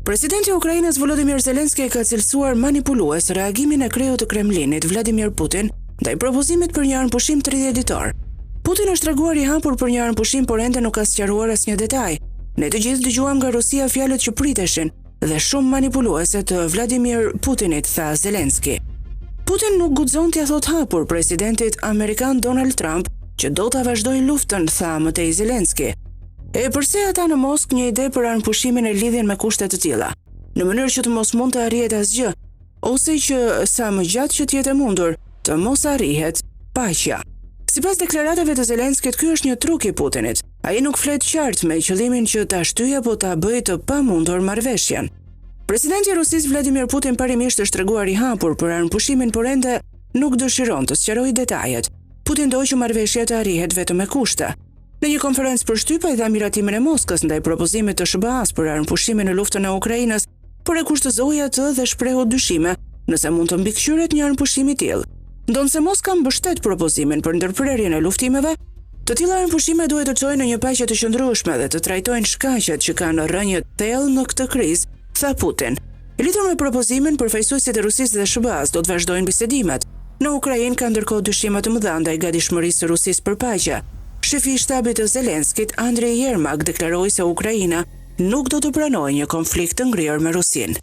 Presidenti i Ukrainës Volodymyr Zelensky ka cilësuar manipulues reagimin e kreut të Kremlinit Vladimir Putin ndaj propozimit për një armpushim 30 ditor. Putin është treguar i hapur për një armpushim, por ende nuk ka sqaruar asnjë detaj. Ne të gjithë dëgjuam nga Rusia fjalët që priteshin dhe shumë manipuluese të Vladimir Putinit, tha Zelensky. Putin nuk guxon t'ia thot hapur presidentit amerikan Donald Trump që do ta vazhdojë luftën, tha mëtej Zelensky. E përse ata në Moskë një ide për armëpushimin e lidhjen me kushte të tilla, në mënyrë që të mos mund të arrihet asgjë, ose që sa më gjatë që të jetë mundur, të mos arrihet paqja. Sipas deklaratave të Zelenskit, ky është një truk i Putinit. Ai nuk flet qartë me qëllimin që ta shtyjë apo ta bëjë të pamundur marrëveshjen. Presidenti i Rusisë Vladimir Putin parimisht është treguar i hapur për armëpushimin, por ende nuk dëshiron të sqarojë detajet. Putin do që marrëveshja të arrihet vetëm me kushte. Në një konferencë për shtyp, ai dha miratimin e Moskës ndaj propozimit të SBA-s për armëpushimin në luftën e Ukrainës, por e kushtozoi atë dhe shprehu dyshime nëse mund të mbikëqyret një armëpushim i tillë. Ndonse Moska mbështet propozimin për ndërprerjen e luftimeve, të tilla armëpushime duhet të çojnë në një paqe të qëndrueshme dhe të trajtojnë shkaqet që kanë rënje thellë në këtë krizë, tha Putin. Lidhur me propozimin, përfaqësuesit e Rusisë dhe SBA-s do të vazhdojnë bisedimet. Në Ukrainë ka ndërkohë dyshime të mëdha ndaj gatishmërisë së Rusisë për paqe. Shefi i shtabit të Zelenskit, Andriy Yermak, deklaroi se Ukraina nuk do të pranojë një konflikt të ngrirë me Rusinë.